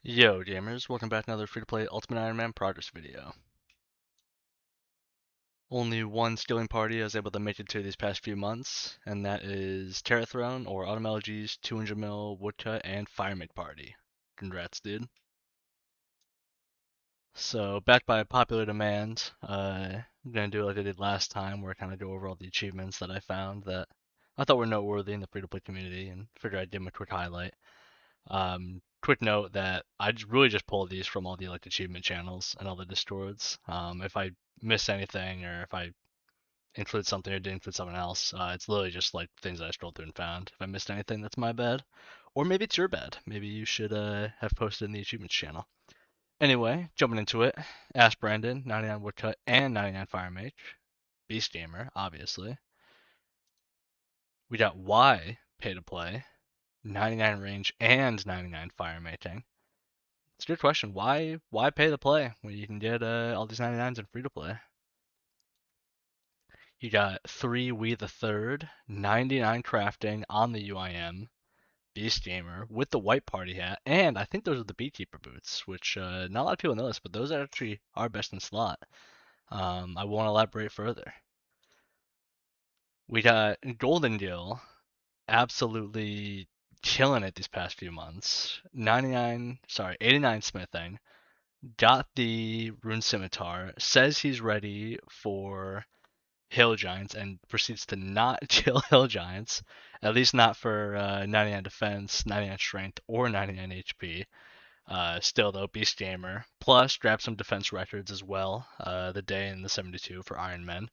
Yo, gamers, welcome back to another free-to-play Ultimate Iron Man Progress video. Only one skilling party I was able to make it to these past few months, and that is Terra Throne or Autumn 200 mil Woodcut and Firemake party. Congrats, dude. So, backed by popular demand, I'm gonna do like I did last time, where I kind of go over all the achievements that I found that I thought were noteworthy in the free-to-play community, and figure I'd give them a quick highlight. Quick note that really just pulled these from all the like achievement channels and all the discords. If I miss anything or if I include something or didn't include something else, it's literally just like things that I scrolled through and found. If I missed anything, that's my bad. Or maybe it's your bad. Maybe you should have posted in the achievements channel. Anyway, jumping into it, Ask Brandon, 99 Woodcut and 99 Firemake. Beast Gamer, obviously. We got Y, Pay to Play, 99 Range and 99 Firemaking. It's a good question. Why pay to play when you can get all these 99s in free to play? You got 3 We the Third, 99 crafting on the UIM, Beast Gamer with the white party hat, and I think those are the Beekeeper boots, which not a lot of people know this, but those actually are best in slot. I won't elaborate further. We got Golden Gill, absolutely killing it these past few months. 89 smithing, got the rune scimitar, says he's ready for hill giants, and proceeds to not kill hill giants, at least not for 99 defense, 99 strength, or 99 HP. Still though, Beast Gamer. Plus, grab some defense records as well. The day in the 72 for Iron Men.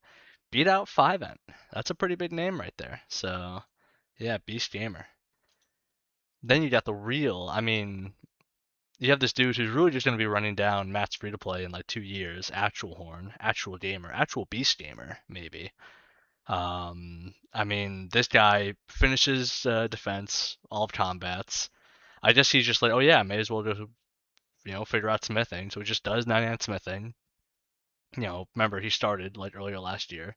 Beat out 5Ent. That's a pretty big name right there. So, yeah, Beast Gamer. Then you got the real. I mean, you have this dude who's really just going to be running down Matt's free to play in like 2 years. Actual Horn, actual gamer, actual Beast Gamer, maybe. I mean, this guy finishes defense, all of combats. I guess he's just like, oh yeah, may as well just figure out smithing. So he just does 99 smithing. Remember he started like earlier last year,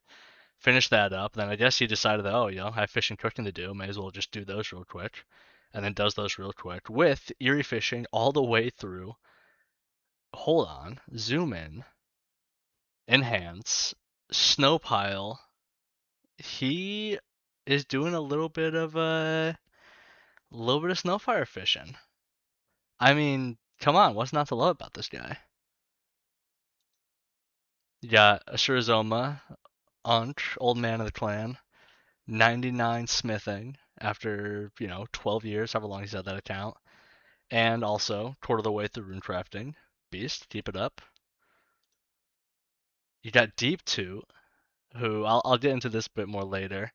finished that up. Then I guess he decided that I have fishing cooking to do. May as well just do those real quick, and then does those real quick with eerie fishing all the way through. Hold on, zoom in, enhance, snow pile. He is doing a little bit of snowfire fishing. I mean, come on, what's not to love about this guy? You got Ashurazoma, Unch, old man of the clan, 99 smithing after 12 years, however long he's had that account, and also quarter of the way through rune crafting. Beast, keep it up. You got Deep 2, who I'll get into this a bit more later.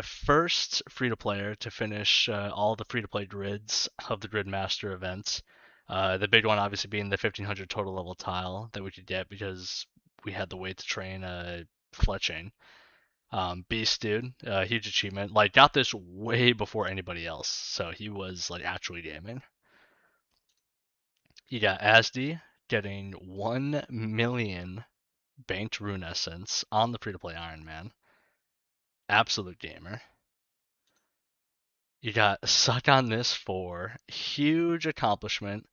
First free to player to finish all the free to play grids of the Grid Master events. The big one obviously being the 1500 total level tile that we could get because we had the way to train fletching. Beast dude, huge achievement. Like got this way before anybody else, so he was like actually gaming. You got Asdi getting 1 million banked rune essence on the free to play Iron Man. Absolute gamer. You got Suck on This 4. Huge accomplishment.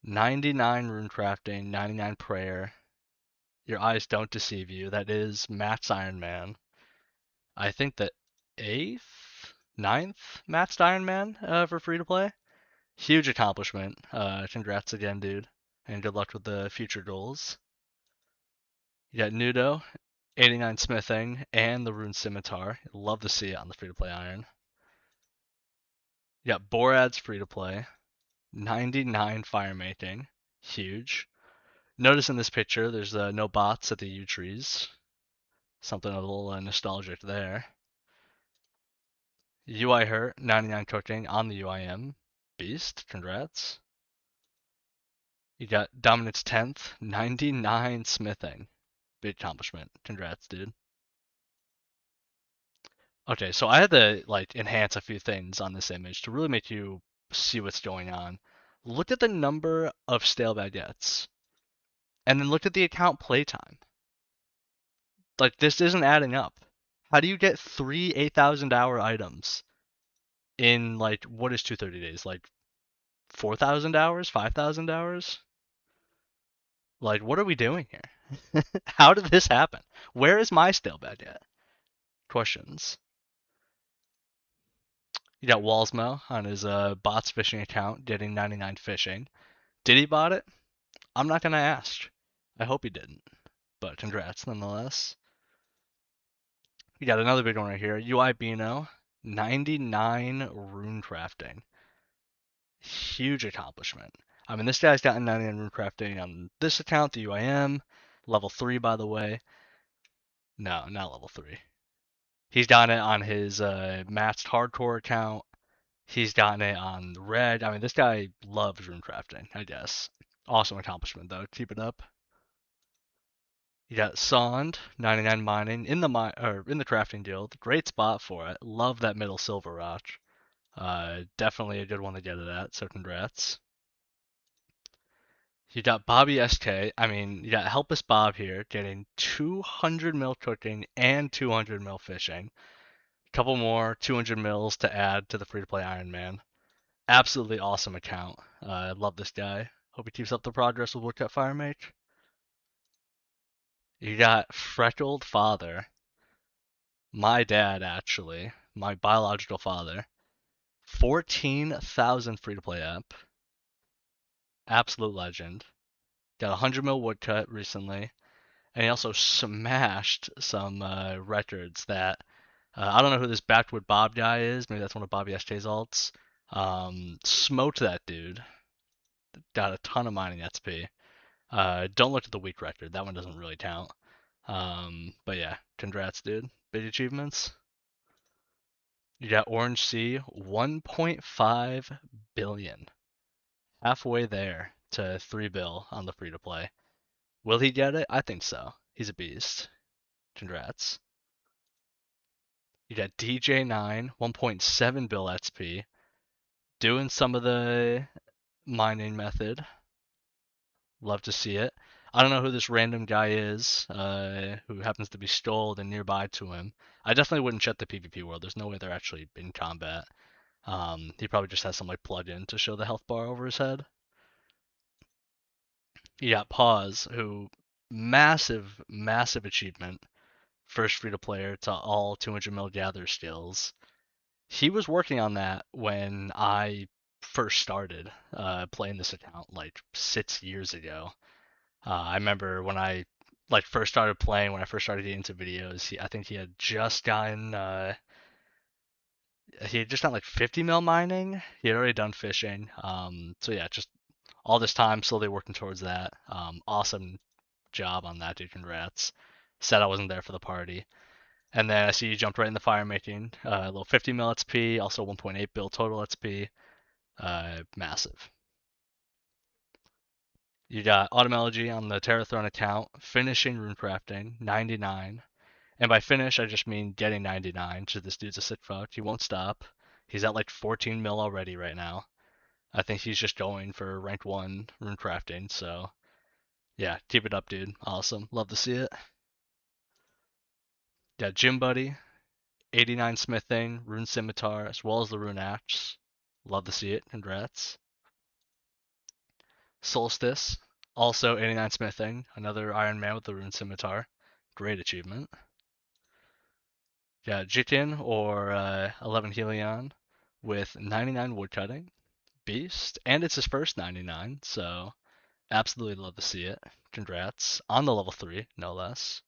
99 rune crafting, 99 prayer. Your eyes don't deceive you. That is Matt's Iron Man. I think the 8th, ninth Matt's Iron Man for free to play. Huge accomplishment. Congrats again, dude. And good luck with the future goals. You got Nudo, 89 smithing, and the rune scimitar. Love to see it on the free to play Iron. You got Borad's free to play. 99 firemaking. Huge. Notice in this picture there's no bots at the yew trees. Something a little nostalgic there. UI Hurt, 99 cooking on the UIM. Beast, congrats. You got Dominance 10th, 99 smithing. Big accomplishment. Congrats, dude. Okay, so I had to like enhance a few things on this image to really make you see what's going on. Look at the number of stale baguettes, and then look at the account playtime. Like this isn't adding up. How do you get 3 8,000 hour items in like what is 230 days? Like 4,000 hours, 5,000 hours. Like, what are we doing here? How did this happen? Where is my stale bed yet? Questions. You got Walsmo on his bots fishing account getting 99 fishing. Did he bot it? I'm not gonna ask. I hope he didn't, but congrats nonetheless. You got another big one right here. UI Bino, 99 rune crafting. Huge accomplishment. I mean, this guy's gotten 99 rune crafting on this account, the UIM, level 3, by the way. No, not level 3. He's gotten it on his matched hardcore account. He's gotten it on red. I mean, this guy loves rune crafting, I guess. Awesome accomplishment, though. Keep it up. You got Sond, 99 mining in the in the crafting guild. Great spot for it. Love that middle silver rock. Definitely a good one to get it at. So congrats. You got Bobby SK. I mean, you got Helpless Bob here getting 200 mil cooking and 200 mil fishing. A couple more 200 mils to add to the free to play Iron Man. Absolutely awesome account. I love this guy. Hope he keeps up the progress with Woodcut Firemake. You got Freckled Father. My dad, actually. My biological father. 14,000 free to play app. Absolute legend. Got 100 mil woodcut recently. And he also smashed some records that I don't know who this Backwood Bob guy is. Maybe that's one of Bobby SJ's alts. Smoked that dude. Got a ton of mining XP. Don't look at the week record. That one doesn't really count. But yeah, congrats, dude. Big achievements. You got Orange Sea, 1.5 billion. Halfway there to 3 bill on the free to play. Will he get it? I think so. He's a beast. Congrats. You got DJ9, 1.7 bill XP, doing some of the mining method. Love to see it. I don't know who this random guy is who happens to be stoled and nearby to him. I definitely wouldn't check the PvP world. There's no way they're actually in combat. He probably just has some like plug-in to show the health bar over his head. You got Pause, who massive, massive achievement. First free to player to all 200 mil gather skills. He was working on that when I first started playing this account like 6 years ago. I remember when I like first started playing, when I first started getting into videos, I think he had just done like 50 mil mining. He had already done fishing. So yeah, just all this time slowly working towards that. Awesome job on that, dude. Congrats. Said I wasn't there for the party. And then I see you jumped right in the fire making. A little 50 mil XP, also 1.8 bill total XP. Massive. You got Automology on the Terrathrone account, finishing runecrafting, 99. And by finish, I just mean getting 99, so this dude's a sick fuck. He won't stop. He's at like 14 mil already right now. I think he's just going for rank 1 runecrafting, so yeah, keep it up, dude. Awesome. Love to see it. Got Gym Buddy, 89 smithing, rune scimitar, as well as the rune axe. Love to see it. Congrats. Solstice, also 89 smithing, another Iron Man with the rune scimitar. Great achievement. Got Jitin or 11 Helion with 99 woodcutting. Beast, and it's his first 99, so absolutely love to see it. Congrats on the level 3, no less.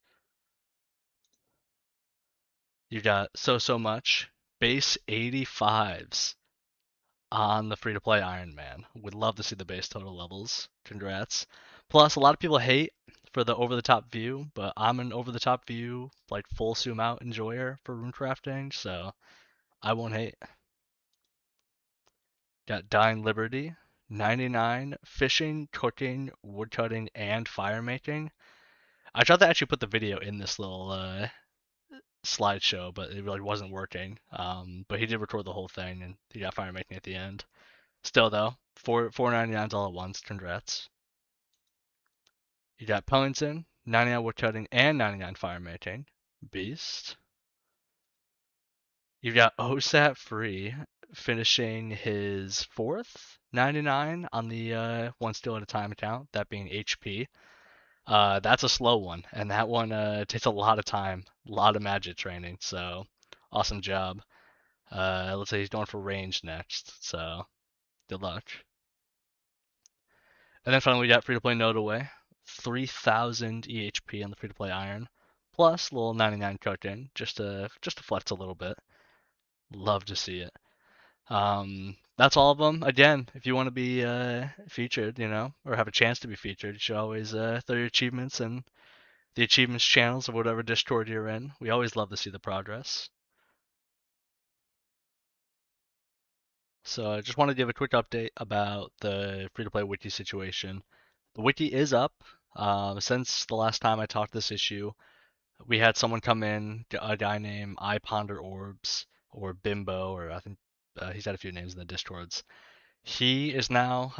You got so much base 85s on the free to play Iron Man. Would love to see the base total levels. Congrats. Plus, a lot of people hate for the over the top view, but I'm an over the top view, like full zoom out enjoyer for runecrafting, so I won't hate. Got Dying Liberty, 99 fishing, cooking, woodcutting, and fire making. I tried to actually put the video in this little slideshow, but it really wasn't working. But he did record the whole thing, and he got fire making at the end. Still though, 499s all at once. Congrats. You got Pellington, 99 woodcutting and 99 fire making. Beast. You've got OSAT free finishing his 4th 99 on the one steal at a time account, that being HP. That's a slow one, and that one takes a lot of time, a lot of magic training. So awesome job. Let's say he's going for range next. So good luck. And then finally we got free to play Node away, 3,000 EHP on the free to play Iron, plus a little 99 cooking, just to flex a little bit. Love to see it. That's all of them. Again, if you want to be featured, or have a chance to be featured, you should always throw your achievements in the achievements channels of whatever Discord you're in. We always love to see the progress. So I just want to give a quick update about the free-to-play wiki situation. The wiki is up. Since the last time I talked this issue, we had someone come in, a guy named I Ponder Orbs or Bimbo, or I think he's had a few names in the Discords. He is now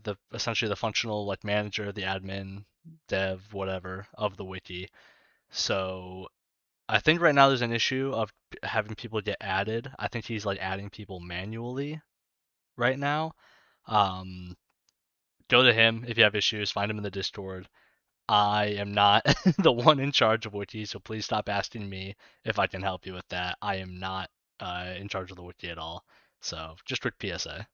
the essentially the functional like manager, the admin, dev, whatever of the wiki. So I think right now there's an issue of having people get added. I think he's like adding people manually right now. Um, Go to him if you have issues. Find him in the Discord. I am not the one in charge of wiki, so please stop asking me if I can help you with that. I am not in charge of the wiki at all. So just quick PSA.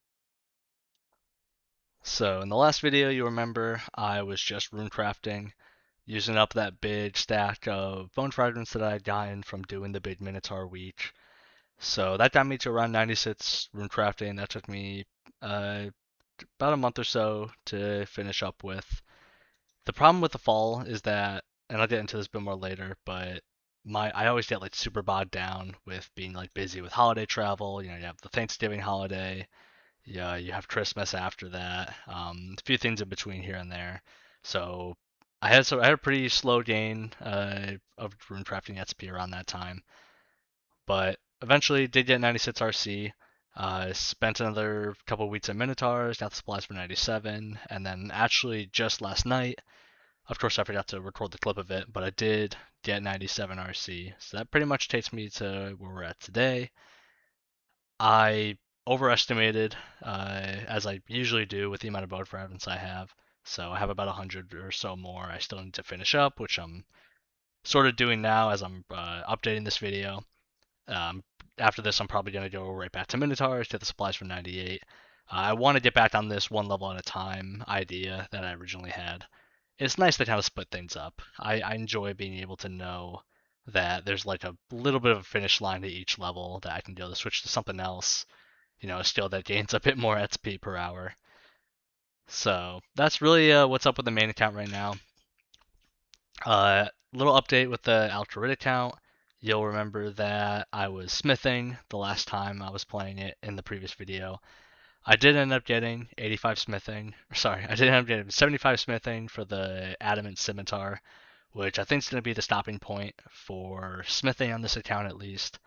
So in the last video, you remember I was just rune crafting, using up that big stack of bone fragments that I had gotten from doing the big Minotaur week. So that got me to around 96 rune crafting. That took me uh, about a month or so to finish up with. The problem with the fall is that, and I'll get into this a bit more later, but I always get like super bogged down with being like busy with holiday travel. You have the Thanksgiving holiday, yeah, you have Christmas after that, a few things in between here and there. So I had a pretty slow gain of rune crafting XP around that time, but eventually did get 96 RC. Spent another couple weeks at Minotaurs, got the supplies for 97, and then actually just last night, of course I forgot to record the clip of it, but I did get 97 RC. So that pretty much takes me to where we're at today. I overestimated, as I usually do with the amount of boat fragments I have. So I have about 100 or so more I still need to finish up, which I'm sort of doing now as I'm updating this video. Um, After this, I'm probably going to go right back to Minotaurs, get the supplies from 98. I want to get back on this one level at a time idea that I originally had. It's nice to kind of split things up. I enjoy being able to know that there's like a little bit of a finish line to each level that I can go to switch to something else, a skill that gains a bit more XP per hour. So that's really what's up with the main account right now. Little update with the Altarid account. You'll remember that I was smithing the last time I was playing it in the previous video. I did end up getting 85 smithing. Sorry, I did end up getting 75 smithing for the adamant scimitar, which I think is going to be the stopping point for smithing on this account at least.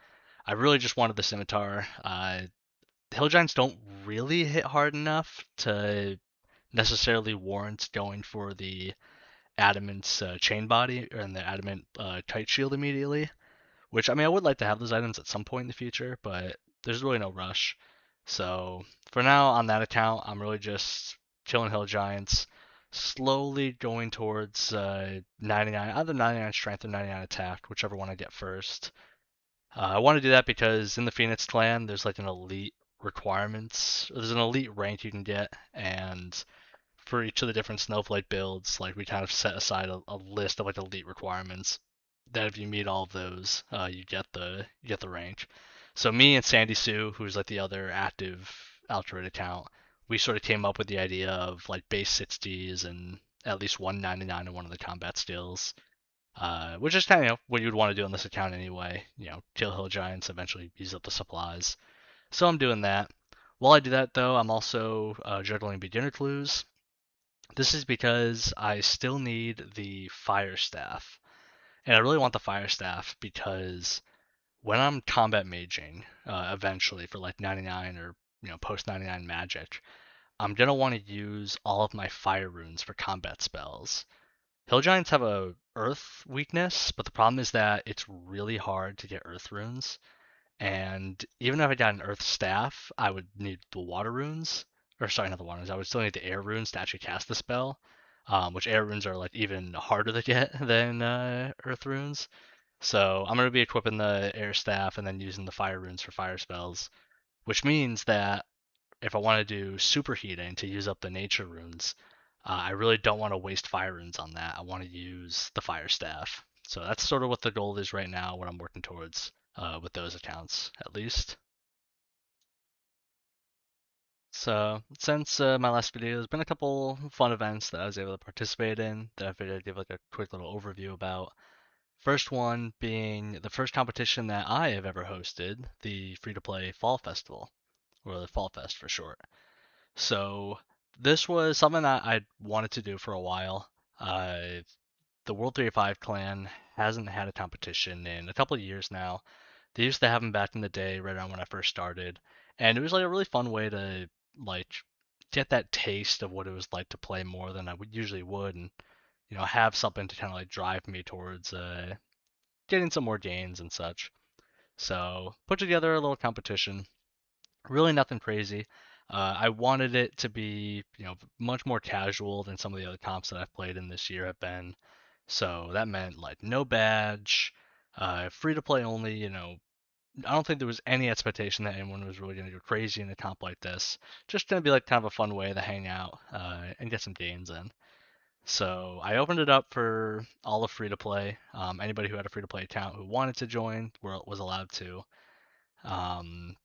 I really just wanted the scimitar. Hill giants don't really hit hard enough to necessarily warrant going for the adamant chain body and the adamant kite shield immediately. Which, I mean, I would like to have those items at some point in the future, but there's really no rush. So for now, on that account, I'm really just killing hill giants, slowly going towards 99, either 99 strength or 99 attack, whichever one I get first. I want to do that because in the Phoenix clan, there's like an elite requirements, or there's an elite rank you can get, and for each of the different snowflake builds, like we kind of set aside a list of like elite requirements that if you meet all of those, you get the rank. So me and Sandy Sue, who's like the other active Altarid account, we sort of came up with the idea of like base 60s and at least 199 in one of the combat skills, which is kind of what you'd want to do on this account anyway. Kill hill giants, eventually use up the supplies. So I'm doing that. While I do that, though, I'm also juggling beginner clues. This is because I still need the fire staff. And I really want the fire staff because when I'm combat maging, eventually for like 99 or post 99 magic, I'm gonna want to use all of my fire runes for combat spells. Hill giants have a earth weakness, but the problem is that it's really hard to get earth runes. And even if I got an earth staff, I would need the water runes, or sorry, not the water runes. I would still need the air runes to actually cast the spell, which air runes are like even harder to get than earth runes. So I'm gonna be equipping the air staff and then using the fire runes for fire spells, which means that if I want to do superheating to use up the nature runes, I really don't want to waste fire runes on that. I want to use the fire staff. So that's sort of what the goal is right now, what I'm working towards with those accounts, at least. So since my last video, there's been a couple fun events that I was able to participate in that I figured I'd give like a quick little overview about. First one being the first competition that I have ever hosted, the free-to-play Fall Festival, or the Fall Fest for short. So this was something that I wanted to do for a while. The World 35 clan hasn't had a competition in a couple of years now. They used to have them back in the day, right around when I first started, and it was like a really fun way to like get that taste of what it was like to play more than I would usually would, and have something to kind of like drive me towards getting some more gains and such. So put together a little competition. Really nothing crazy. I wanted it to be, much more casual than some of the other comps that I've played in this year have been. So that meant like no badge, free to play only. I don't think there was any expectation that anyone was really going to go crazy in a comp like this. Just going to be like kind of a fun way to hang out and get some gains in. So I opened it up for all of free to play. Anybody who had a free to play account who wanted to join was allowed to,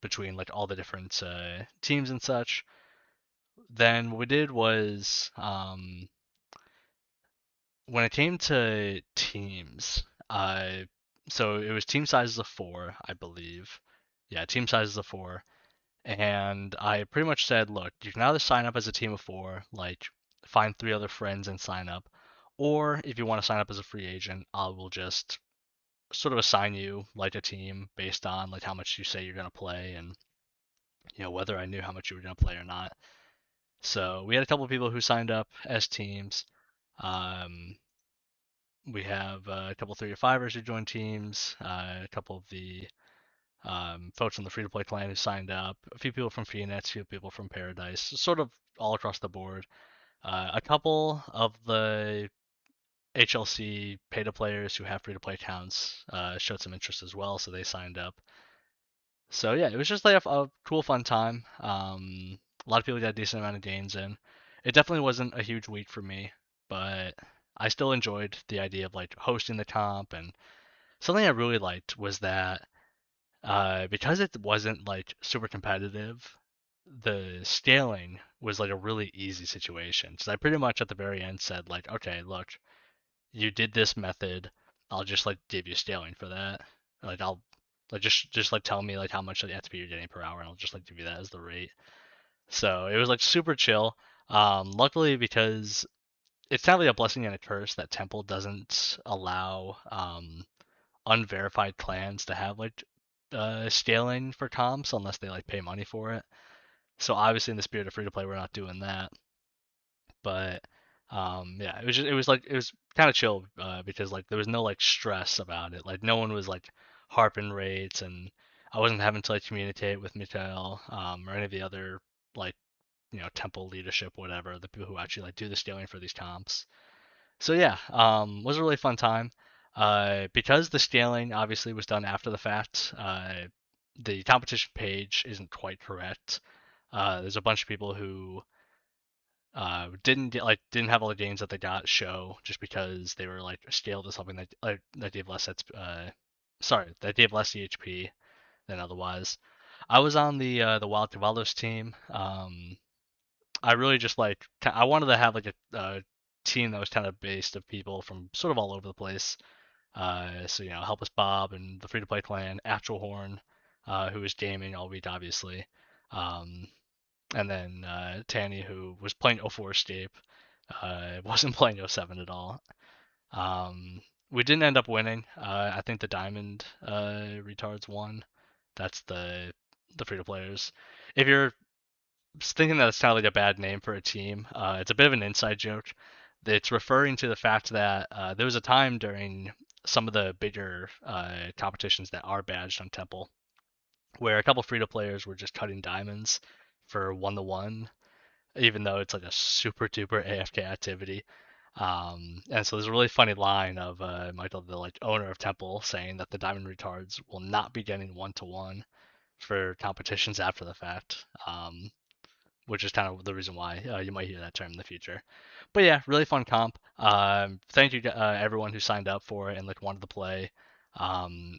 between like all the different teams and such. Then what we did was, when it came to teams, so it was team sizes of four, I believe. Yeah, team sizes of four. And I pretty much said, look, you can either sign up as a team of four, like find three other friends and sign up, or if you want to sign up as a free agent, I will just sort of assign you like a team based on like how much you say you're gonna play and whether I knew how much you were gonna play or not. So we had a couple of people who signed up as teams. Um, we have a couple 35ers who joined teams, a couple of the folks on the free to play clan who signed up, a few people from Phoenix, a few people from Paradise, sort of all across the board. A couple of the HLC pay to players who have free to play accounts showed some interest as well, so they signed up. So yeah, it was just like a cool, fun time. A lot of people got a decent amount of gains in. It definitely wasn't a huge week for me, but I still enjoyed the idea of like hosting the comp. And something I really liked was that because it wasn't like super competitive, the scaling was like a really easy situation. So I pretty much at the very end said like, okay, look, you did this method, I'll just like give you scaling for that. Like I'll like just like tell me like how much of the XP you're getting per hour, and I'll just like give you that as the rate. So it was like super chill. Luckily because it's kind of like a blessing and a curse that Temple doesn't allow unverified clans to have like scaling for comps unless they like pay money for it. So obviously in the spirit of free to play, we're not doing that. But yeah, it was kind of chill because like there was no like stress about it. Like no one was like harping rates, and I wasn't having to like communicate with Mikael or any of the other like temple leadership, whatever, the people who actually like do the scaling for these comps. So yeah, was a really fun time. Because the scaling obviously was done after the fact, the competition page isn't quite correct. There's a bunch of people who didn't have all the gains that they got show just because they were like scaled to something that gave less that gave less EHP than otherwise. I was on the Wild Cavallos team. I really just like I wanted to have like a team that was kind of based of people from sort of all over the place. So Help Us Bob and the Free to Play Clan, Actual Horn, who was gaming all week obviously, um, and then Tanny who was playing 04 Escape, wasn't playing 07 at all. Um, we didn't end up winning. I think the Diamond retards won. That's the free to players. If you're thinking that it's kind of like a bad name for a team, it's a bit of an inside joke. It's referring to the fact that there was a time during some of the bigger competitions that are badged on Temple where a couple free to players were just cutting diamonds for 1-to-1. even though it's like a super duper AFK activity. And so there's a really funny line of Michael, the like owner of Temple, saying that the Diamond Retards will not be getting 1-to-1 for competitions after the fact, which is kind of the reason why you might hear that term in the future. But yeah, really fun comp. Thank you everyone who signed up for it and like wanted to play.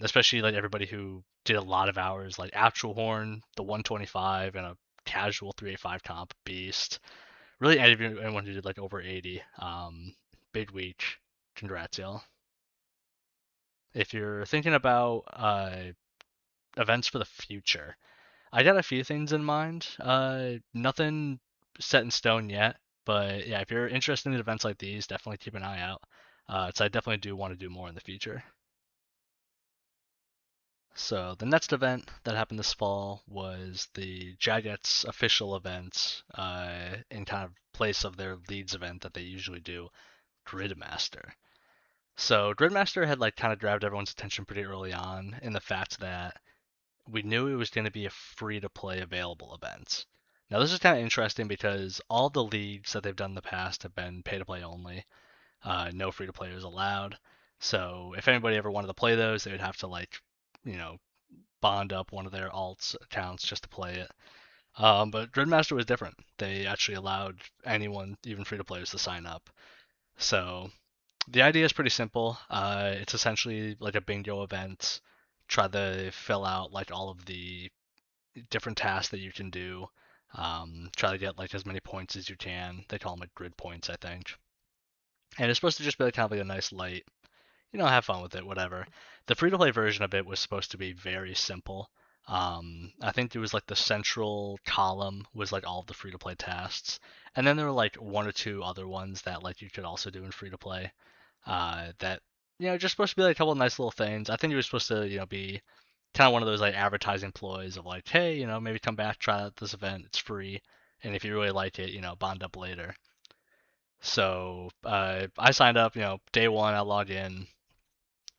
Especially like everybody who did a lot of hours, like Actual Horn, the 125, and a casual 385 comp beast. Really, anyone who did like over 80. Big week. Congrats, y'all. If you're thinking about events for the future, I got a few things in mind. Nothing set in stone yet, but yeah, if you're interested in events like these, definitely keep an eye out. So I definitely do want to do more in the future. So the next event that happened this fall was the Jagex official event, in kind of place of their Leeds event that they usually do, Gridmaster. So Gridmaster had like kind of grabbed everyone's attention pretty early on in the fact that we knew it was going to be a free to play available event. Now, this is kind of interesting because all the leagues that they've done in the past have been pay to play only. No free to players allowed. So, if anybody ever wanted to play those, they would have to, like, you know, bond up one of their alts accounts just to play it. But Gridmaster was different. They actually allowed anyone, even free to players, to sign up. So, the idea is pretty simple. It's essentially like a bingo event. Try to fill out like all of the different tasks that you can do. Try to get like as many points as you can. They call them like grid points, I think. And it's supposed to just be like kind of like a nice light, have fun with it, whatever. The free to play version of it was supposed to be very simple. I think it was like the central column was like all of the free to play tasks, and then there were like one or two other ones that like you could also do in free to play. That just supposed to be like a couple of nice little things. I think it was supposed to be kind of one of those like advertising ploys of like, hey, maybe come back, try out this event, it's free, and if you really like it, bond up later. So I signed up, day one, I logged in.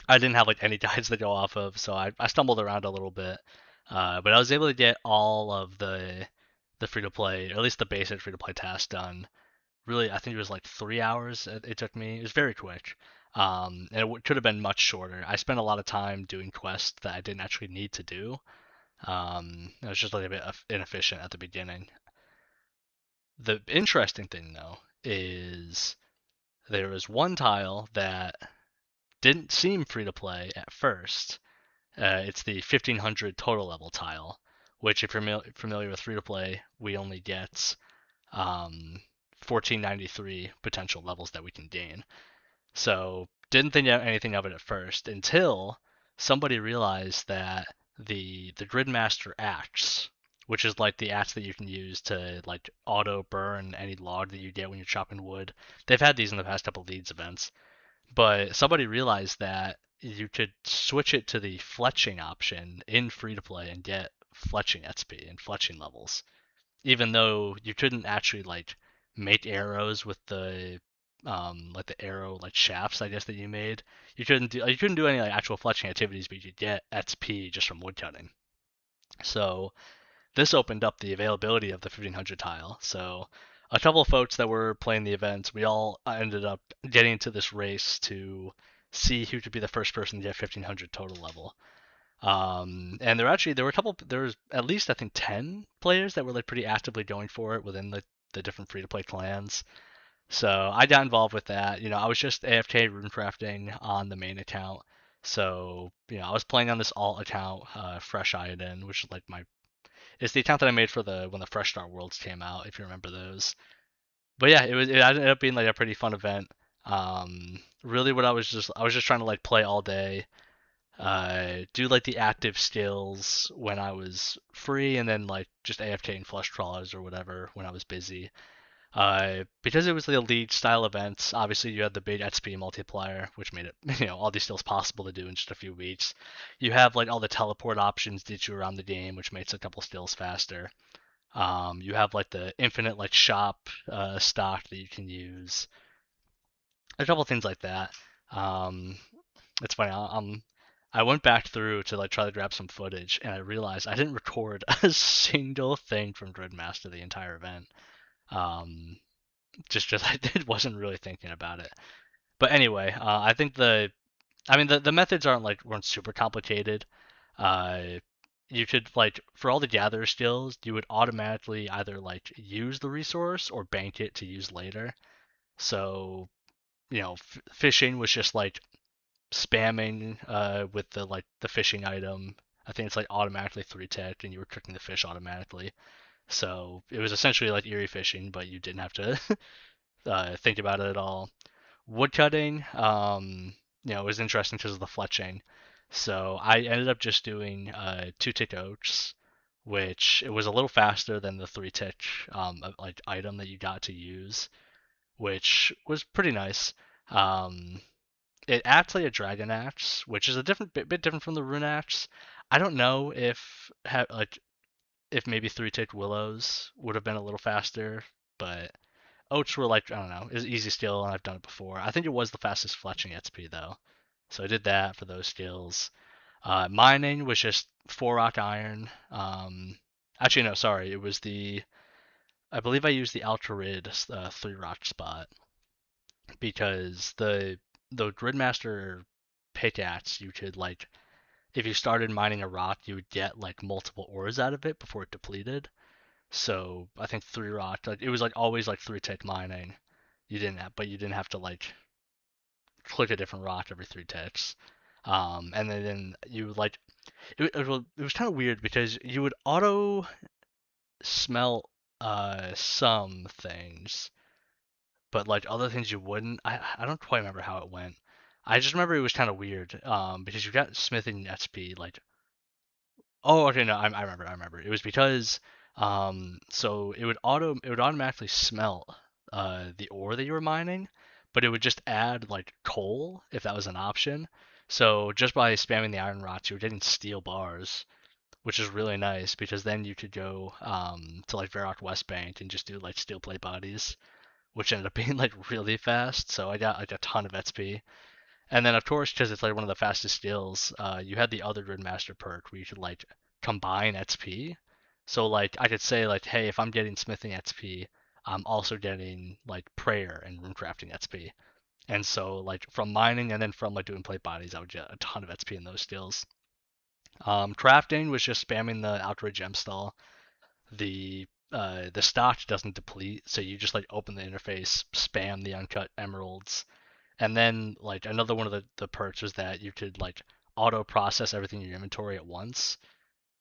I didn't have like any guides to go off of, so I stumbled around a little bit, but I was able to get all of the free to play, or at least the basic free to play tasks done. Really, I think it was like 3 hours it took me. It was very quick, and it could have been much shorter. I spent a lot of time doing quests that I didn't actually need to do. It was just like a bit inefficient at the beginning. The interesting thing though is there was one tile that didn't seem free to play at first. It's the 1500 total level tile, which if you're familiar with free to play, we only get 1493 potential levels that we can gain. So didn't think anything of it at first until somebody realized that the Gridmaster axe, which is like the axe that you can use to like auto burn any log that you get when you're chopping wood. They've had these in the past couple of Leeds events, but somebody realized that you could switch it to the fletching option in free to play and get fletching XP and fletching levels, even though you couldn't actually like make arrows with the like the arrow like shafts, I guess, that you made. You couldn't do any like actual fletching activities, but you could get XP just from woodcutting. So this opened up the availability of the 1500 tile. So a couple of folks that were playing the event, we all ended up getting into this race to see who could be the first person to get 1500 total level. And there were a couple, there was at least I think 10 players that were like pretty actively going for it within the different free to play clans. So I got involved with that. I was just AFK runecrafting on the main account. So, I was playing on this alt account, Fresh Iodine, which is like it's the account that I made for when the Fresh Start Worlds came out, if you remember those. But yeah, it ended up being like a pretty fun event. Really, what I was just trying to like play all day, do like the active skills when I was free, and then like just AFK and flush crawlers or whatever when I was busy. Because it was the elite style events, obviously you had the big XP multiplier, which made it, all these skills possible to do in just a few weeks. You have like all the teleport options that you around the game, which makes a couple skills faster. You have like the infinite like shop stock that you can use. A couple things like that. Um, it's funny. I went back through to like try to grab some footage, and I realized I didn't record a single thing from Gridmaster the entire event. Um, just I wasn't really thinking about it. But anyway, I think the methods weren't super complicated. Uh, you could like for all the gather skills, you would automatically either like use the resource or bank it to use later. So fishing was just like spamming with the fishing item. I think it's like automatically 3 tick, and you were cooking the fish automatically. So it was essentially like eerie fishing, but you didn't have to think about it at all. Woodcutting, was interesting because of the fletching. So I ended up just doing 2 tick oaks, which it was a little faster than the 3 tick like item that you got to use, which was pretty nice. Um, it acts like a dragon axe, which is a bit different from the rune axe. I don't know if maybe 3 tick willows would have been a little faster, but oats were like I don't know, is easy skill and I've done it before. I think it was the fastest fletching XP though, so I did that for those skills. Mining was just 4 rock iron. Actually no, sorry, it was I believe I used the Ultra Rid 3 rock spot because the Gridmaster pickaxe you could like if you started mining a rock you would get like multiple ores out of it before it depleted. So I think 3 rock like it was like always like 3 tick mining. You didn't have to like click a different rock every 3 ticks. And then you like it was kind of weird because you would auto smelt some things, but like other things you wouldn't. I don't quite remember how it went. I just remember it was kind of weird because you got smithing XP like oh okay no I remember it was because so it would automatically smelt the ore that you were mining, but it would just add like coal if that was an option. So just by spamming the iron rods, you were getting steel bars, which is really nice because then you could go to like Varrock West Bank and just do like steel plate bodies, which ended up being like really fast. So I got like a ton of XP. And then of course, because it's like one of the fastest skills, you had the other Gridmaster perk where you could like combine XP. So like I could say like, hey, if I'm getting smithing XP, I'm also getting like prayer and runecrafting XP. And so like from mining and then from like doing plate bodies, I would get a ton of XP in those skills. Crafting was just spamming the outrage gem stall. The stock doesn't deplete, so you just like open the interface, spam the uncut emeralds, and then like another one of the perks was that you could like auto process everything in your inventory at once.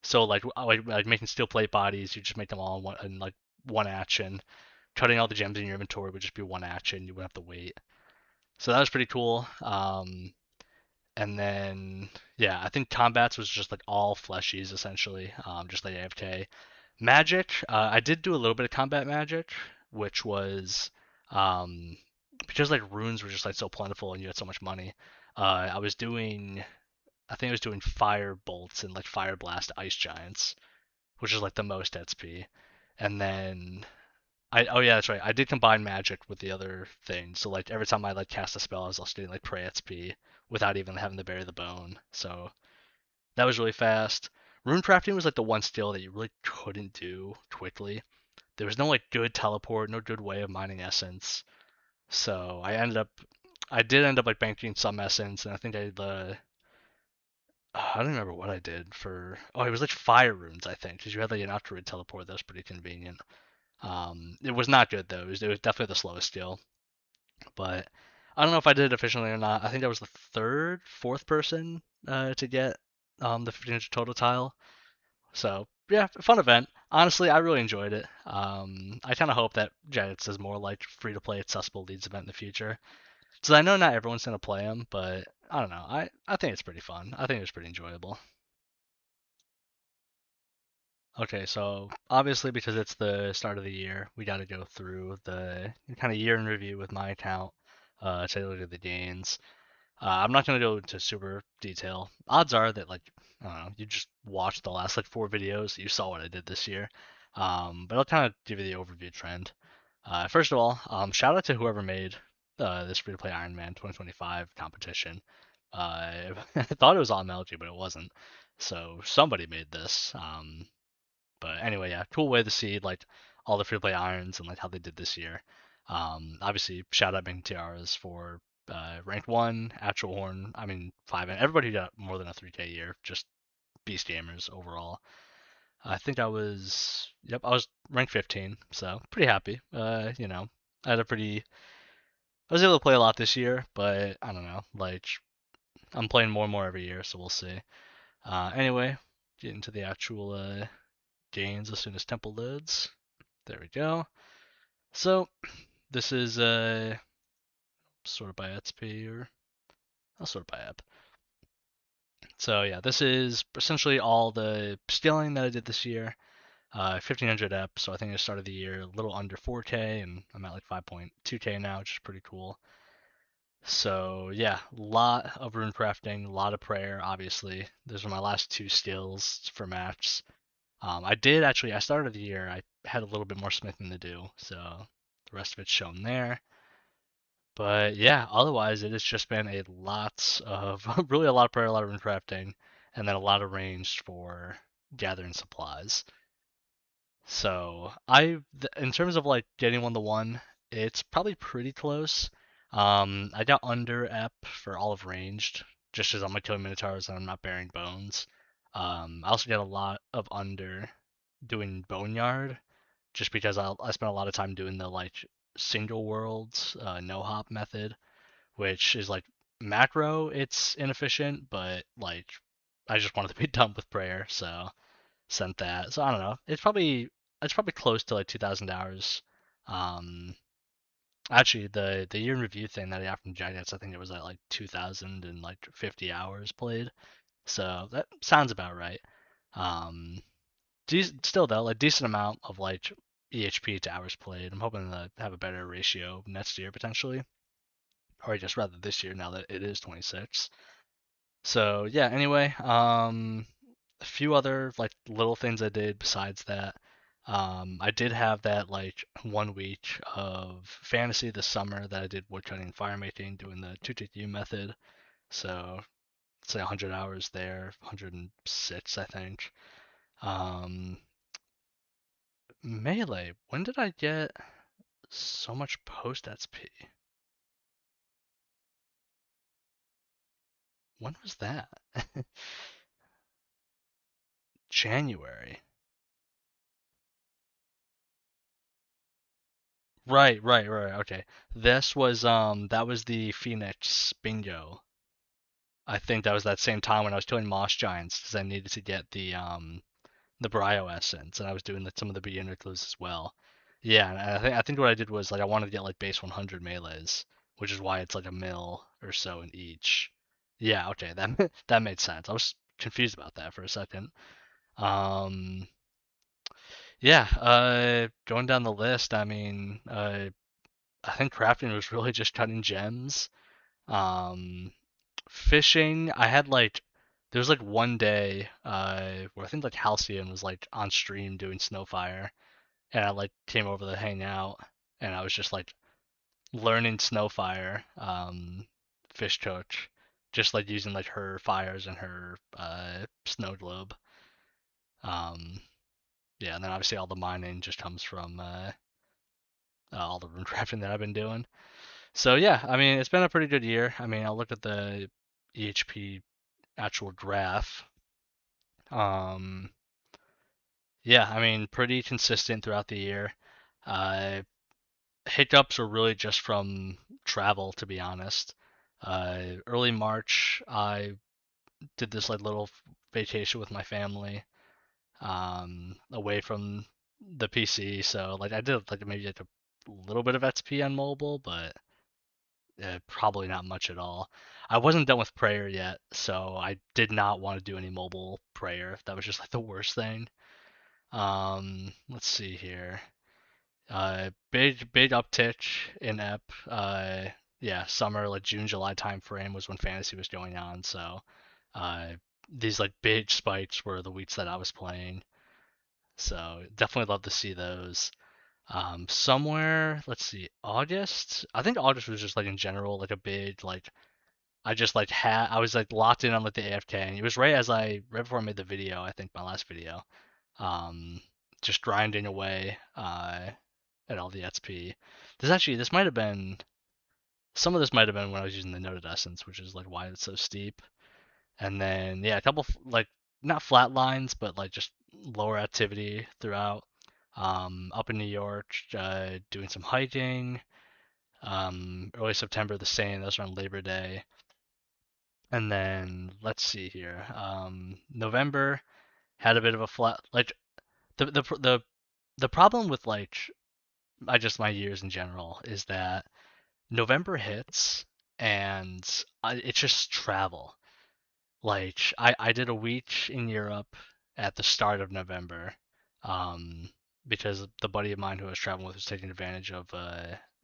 So like making steel plate bodies, you just make them all in like one action. Cutting all the gems in your inventory would just be one action. You wouldn't have to wait. So that was pretty cool. And then yeah, I think combats was just like all fleshies essentially, just like AFK. Magic, I did do a little bit of combat magic, which was um, because like runes were just like so plentiful and you had so much money. I think I was doing fire bolts and like fire blast ice giants, which is like the most XP. And then oh yeah, that's right. I did combine magic with the other thing. So like every time I like cast a spell, I was also getting like pray XP without even having to bury the bone. So that was really fast. Rune crafting was like the one skill that you really couldn't do quickly. There was no like good teleport, no good way of mining essence. So I did end up like banking some essence, and I think I don't remember what I did for. Oh, it was like fire runes, I think, because you had like an Octoride teleport that was pretty convenient. It was not good though. It was definitely the slowest skill, but I don't know if I did it efficiently or not. I think I was the fourth person to get the 1500 total tile. So yeah, fun event. Honestly, I really enjoyed it. I kind of hope that Janet does more like free to play accessible leads event in the future. So I know not everyone's gonna play them, but I don't know. I think it's pretty fun. I think it was pretty enjoyable. Okay, so obviously because it's the start of the year, we got to go through the kind of year in review with my account. Take a look at the gains. I'm not gonna go into super detail. Odds are that like I don't know, you just watched the last like 4 videos, you saw what I did this year. But I'll kind of give you the overview trend. First of all, shout out to whoever made this free to play Iron Man 2025 competition. I thought it was on Melody, but it wasn't. So somebody made this. But anyway, yeah, cool way to see like all the free play irons and like how they did this year. Obviously, shout out Bang Tiaras for rank one, actual horn. I mean, five, and everybody who got more than a 3K year, just beast gamers overall. I think yep, I was ranked 15, so pretty happy. I had a pretty, I was able to play a lot this year, but I don't know, like I'm playing more and more every year, so we'll see. Anyway, get into the actual gains as soon as temple loads. There we go. So this is sort by XP, or I'll sort by app. So yeah, this is essentially all the scaling that I did this year. 1500 EP, so I think I started the year a little under 4K, and I'm at like 5.2K now, which is pretty cool. So yeah, a lot of rune crafting, a lot of prayer. Obviously, those are my last two skills for match. I started the year, I had a little bit more smithing to do, so the rest of it's shown there. But yeah, otherwise it has just been a lot of really a lot of prayer, a lot of rune crafting, and then a lot of range for gathering supplies. So in terms of like getting 1-to-1, it's probably pretty close. I got under ep for all of ranged, just as I'm like killing minotaurs and I'm not bearing bones. I also get a lot of under doing boneyard, just because I spent a lot of time doing the like single worlds no hop method, which is like macro. It's inefficient, but like I just wanted to be done with prayer, so sent that. So I don't know. It's probably close to like 2,000 hours. Um, Actually, the year in review thing that I got from Giants, I think it was at like 2,050 hours played. So that sounds about right. Um, Still though, like decent amount of like EHP to hours played. I'm hoping to have a better ratio next year potentially, or just rather this year now that it is 26. So yeah. Anyway, a few other like little things I did besides that. I did have that like 1 week of fantasy this summer that I did woodcutting and fire making, doing the 2TQ method. So it's like 100 hours there, 106 I think. Um, Melee. When did I get so much post XP? When was that? January. Right, right, right. Okay. This was that was the Phoenix bingo. I think that was that same time when I was killing Moss Giants because I needed to get the Brio Essence, and I was doing some of the beginner clues as well. Yeah, and I think what I did was like I wanted to get like base 100 melees, which is why it's like a mil or so in each. Yeah, okay, that that made sense. I was confused about that for a second. Um, yeah, going down the list, I mean, I think crafting was really just cutting gems. Um, Fishing, I had like there was like one day where I think like Halcyon was like on stream doing Snowfire, and I like came over to hang out, and I was just like learning Snowfire, fish coach, just like using like her fires and her snow globe. Um, yeah, and then obviously all the mining just comes from all the rune crafting that I've been doing. So yeah, I mean it's been a pretty good year. I mean I'll look at the EHP actual graph. Um, yeah, I mean, pretty consistent throughout the year. Uh, Hiccups were really just from travel, to be honest. Early March, I did this like little vacation with my family, away from the PC. So like I did like maybe like a little bit of XP on mobile, but probably not much at all. I wasn't done with prayer yet, so I did not want to do any mobile prayer. That was just like the worst thing. Let's see here. Big uptick in EP. Yeah, summer like June July time frame was when fantasy was going on. So, uh, these like big spikes were the weeks that I was playing. So definitely love to see those. Somewhere, let's see, August. I think August was just like in general like a big like I just like had I was like locked in on like the AFK, and it was right before I made the video. I think my last video. Um, just grinding away at all the XP. This might have been some of this might have been when I was using the Noted Essence, which is like why it's so steep. And then yeah, a couple like not flat lines, but like just lower activity throughout. Up in New York, doing some hiking. Early September, the same. That's around Labor Day. And then let's see here. November had a bit of a flat. Like the problem with like I just my years in general is that November hits and it's just travel. Like I did a week in Europe at the start of November, um, because the buddy of mine who I was traveling with was taking advantage of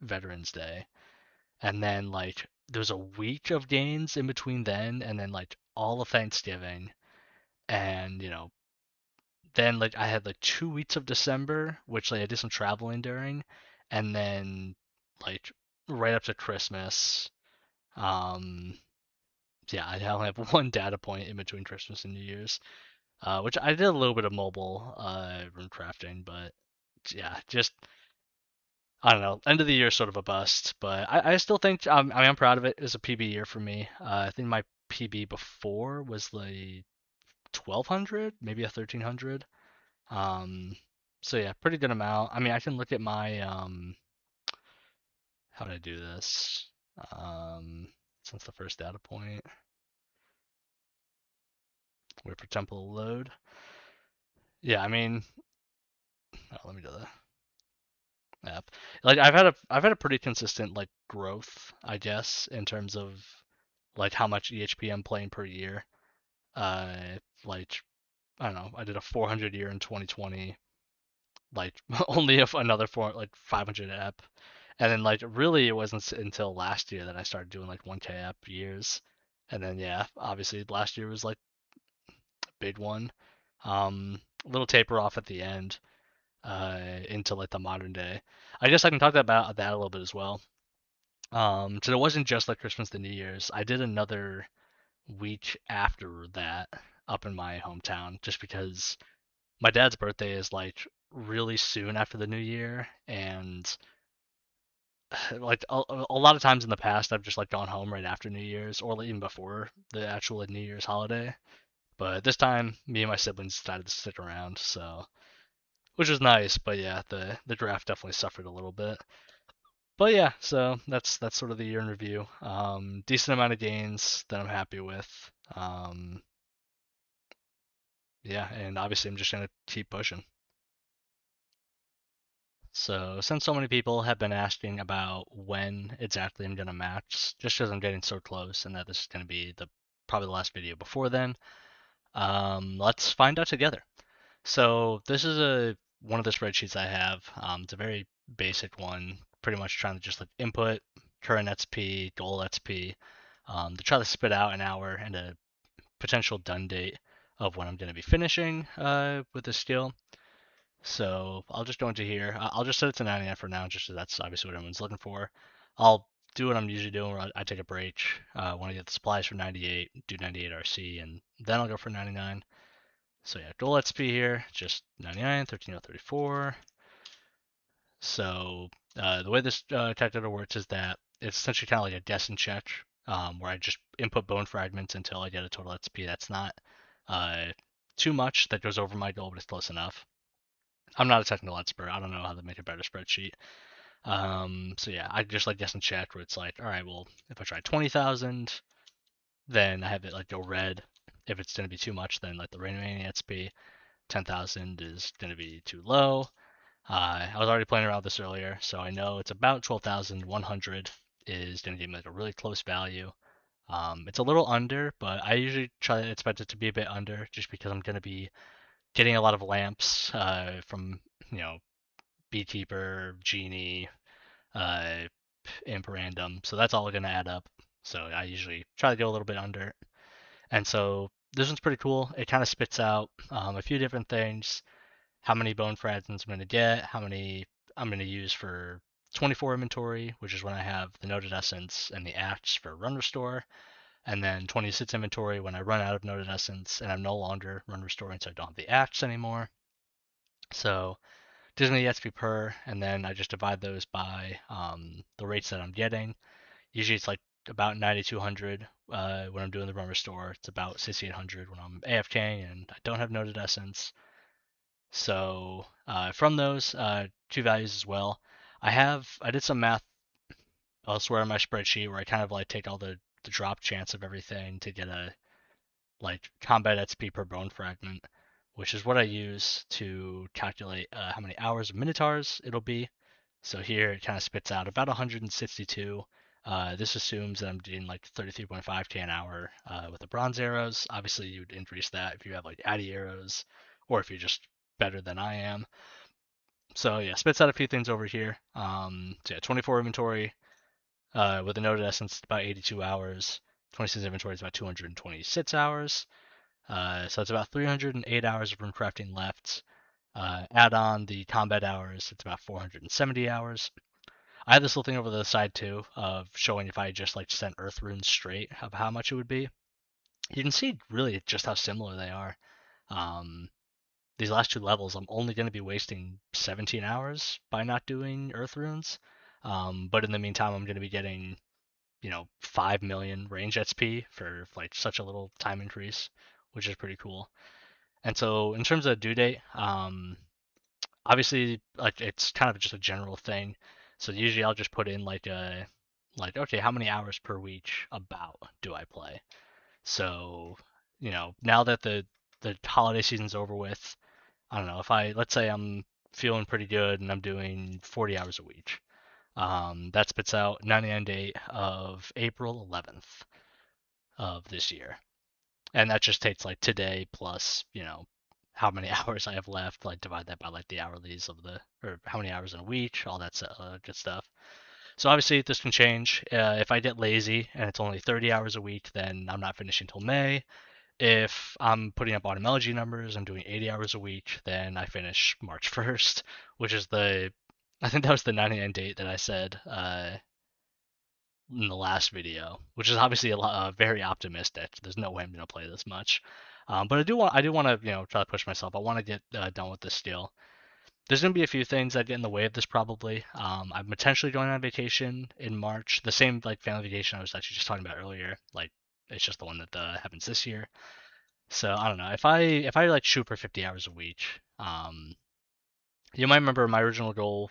Veterans Day, and then like there's a week of games in between then, and then like all of Thanksgiving, and then like I had like 2 weeks of December, which like I did some traveling during, and then like right up to Christmas. Um, yeah, I only have one data point in between Christmas and New Year's, which I did a little bit of mobile rune crafting, but yeah, just I don't know. End of the year is sort of a bust, but I still think I mean I'm proud of it. It's a PB year for me. I think my PB before was like 1200, maybe a 1300. Um, so yeah, pretty good amount. I mean, I can look at my how did I do this? Since the first data point, wait for temple to load. Yeah, I mean, oh, let me do the app. Like I've had a pretty consistent like growth, I guess, in terms of like how much EHP I'm playing per year. Like I don't know, I did a 400 year in 2020, like only if another four like 500 app, and then like really it wasn't until last year that I started doing like 1K app years, and then yeah, obviously last year was like a big one. A little taper off at the end, into like the modern day. I guess I can talk about that a little bit as well. So it wasn't just like Christmas to New Year's. I did another week after that up in my hometown, just because my dad's birthday is like really soon after the new year, and like a lot of times in the past I've just like gone home right after New Year's or even before the actual New Year's holiday. But this time, me and my siblings decided to stick around, so which was nice. But yeah, the draft definitely suffered a little bit. But yeah, so that's sort of the year in review. Decent amount of gains that I'm happy with. Um, yeah, and obviously I'm just gonna keep pushing. So since so many people have been asking about when exactly I'm gonna match, just because I'm getting so close and that this is gonna be the probably the last video before then, let's find out together. So this is a one of the spreadsheets I have. It's a very basic one, pretty much trying to just like input current XP, goal XP, to try to spit out an hour and a potential done date of when I'm going to be finishing with this skill. So I'll just go into here. I'll just set it to 99 for now, just so that's obviously what everyone's looking for. I'll do what I'm usually doing, where I take a break when I get the supplies for 98, do 98 RC, and then I'll go for 99. So yeah, goal XP here, just 99, 13034. So the way this calculator works is that it's essentially kind of like a guess and check, where I just input bone fragments until I get a total XP that's not uh, too much that goes over my goal, but it's close enough. I'm not a technical expert. I don't know how to make a better spreadsheet. So yeah, I just like guess and check where it's like, all right, well, if I try 20,000, then I have it like go red. If it's going to be too much, then like the remaining XP. 10,000 is going to be too low. I was already playing around with this earlier, so I know it's about 12,100 is going to give me like a really close value. It's a little under, but I usually try to expect it to be a bit under just because I'm going to be getting a lot of lamps from, you know, Beekeeper, Genie, uh, Imp Random, so that's all going to add up. So I usually try to go a little bit under. And so this one's pretty cool. It kind of spits out a few different things: how many bone fragments I'm going to get, how many I'm going to use for 24 inventory, which is when I have the Noted Essence and the Axe for Run Restore, and then 26 inventory when I run out of Noted Essence and I'm no longer Run Restoring, so I don't have the Axe anymore. So gives me the XP per, and then I just divide those by the rates that I'm getting. Usually it's like about 9,200 when I'm doing the run restore. It's about 6,800 when I'm AFKing and I don't have noted essence. So from those two values as well, I did some math elsewhere in my spreadsheet where I kind of like take all the drop chance of everything to get a like combat XP per bone fragment, which is what I use to calculate how many hours of minotaurs it'll be. So here it kind of spits out about 162. This assumes that I'm doing like 33.5k an hour with the bronze arrows. Obviously, you'd increase that if you have like Addy arrows, or if you're just better than I am. So yeah, spits out a few things over here. So yeah, 24 inventory with a noted essence about 82 hours. 26 inventory is about 226 hours. So it's about 308 hours of runecrafting left. Add on the combat hours, it's about 470 hours. I have this little thing over the side too of showing if I just like sent Earth runes straight of how much it would be. You can see really just how similar they are. Um, these last two levels, I'm only going to be wasting 17 hours by not doing Earth runes. But in the meantime, I'm going to be getting 5 million range XP for like such a little time increase, which is pretty cool. And so in terms of due date, obviously like it's kind of just a general thing. So usually I'll just put in like okay, how many hours per week about do I play? So, now that the holiday season's over with, I don't know, if let's say I'm feeling pretty good and I'm doing 40 hours a week. That spits out 99 day of April 11th of this year. And that just takes like today plus, how many hours I have left, like divide that by like the hourlies of or how many hours in a week, all that good stuff. So obviously this can change. If I get lazy and it's only 30 hours a week, then I'm not finishing till May. If I'm putting up automelogy numbers, I'm doing 80 hours a week, then I finish March 1st, which is I think that was the 99 date that I said in the last video, which is obviously very optimistic. There's no way I'm going to play this much, but I do want to try to push myself. I want to get done with this skill. There's going to be a few things that get in the way of this probably. I'm potentially going on vacation in March, the same like family vacation I was actually just talking about earlier. Like it's just the one that happens this year. So I don't know if I like shoot for 50 hours a week. You might remember my original goal,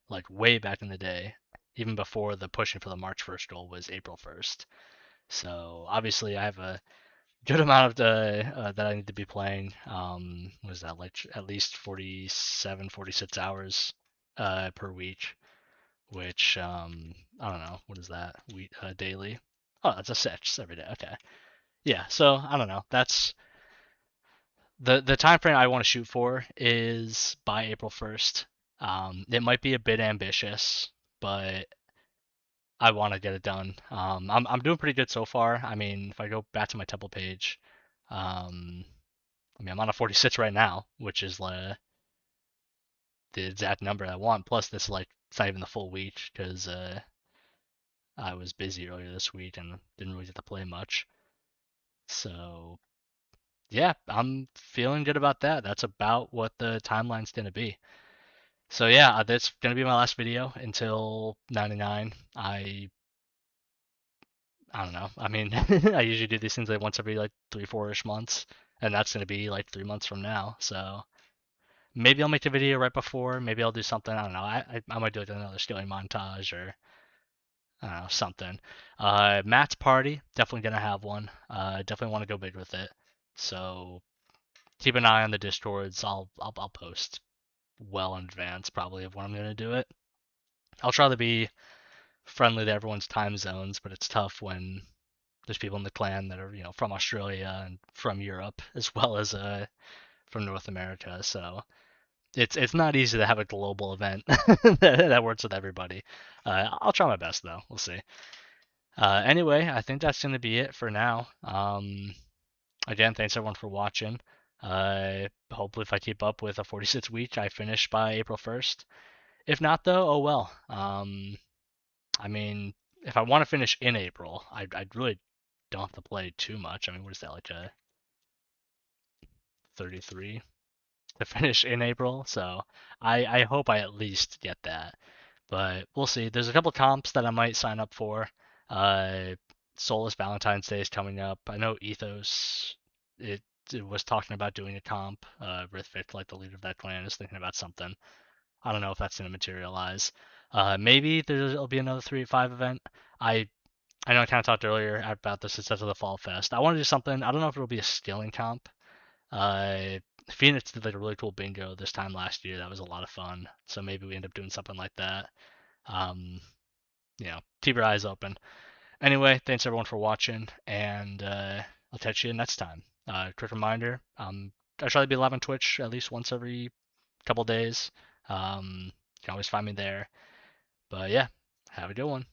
like way back in the day, even before the pushing for the March 1st goal was April 1st. So obviously I have a good amount of that I need to be playing. What is that, like at least 47, 46 hours per week, which I don't know, what is that? Daily. Oh, that's a 6 every day. Okay. Yeah, so I don't know. That's the time frame I want to shoot for is by April 1st. It might be a bit ambitious, but I want to get it done. I'm doing pretty good so far. I mean, if I go back to my temple page, um, I mean I'm on a 46 right now, which is the exact number I want. Plus this like it's not even the full week because I was busy earlier this week and didn't really get to play much. So yeah, I'm feeling good about that. That's about what the timeline's gonna be. So yeah, that's gonna be my last video until 99. I don't know. I mean, I usually do these things like once every like 3, 4-ish months, and that's gonna be like 3 months from now. So maybe I'll make a video right before. Maybe I'll do something. I don't know. I might do like another skilling montage or I don't know something. Matt's party, definitely gonna have one. Definitely want to go big with it. So keep an eye on the discords. I'll post well in advance probably of when I'm gonna do it. I'll try to be friendly to everyone's time zones, but it's tough when there's people in the clan that are from Australia and from Europe as well as from North America. So it's not easy to have a global event that works with everybody. I'll try my best though. We'll see. Anyway, I think that's gonna be it for now. Again, thanks everyone for watching. Hopefully, if I keep up with a 46 week, I finish by April 1st. If not, though, oh well. I mean, if I want to finish in April, I really don't have to play too much. I mean, what is that, like a 33? to finish in April, so I hope I at least get that. But we'll see. There's a couple comps that I might sign up for. Uh, Soulless Valentine's Day is coming up. I know Ethos it, it was talking about doing a comp. Rithvik, like the leader of that clan, is thinking about something. I don't know if that's gonna materialize. Maybe there'll be another 385 event. I I know I kind of talked earlier about this instead of the Fall Fest. I want to do something. I don't know if it'll be a skilling comp. Uh, Phoenix did like a really cool bingo this time last year. That was a lot of fun. So maybe we end up doing something like that. Um, Keep your eyes open. Anyway, thanks everyone for watching, and I'll catch you next time. Quick reminder: I try to be live on Twitch at least once every couple days. You can always find me there. But yeah, have a good one.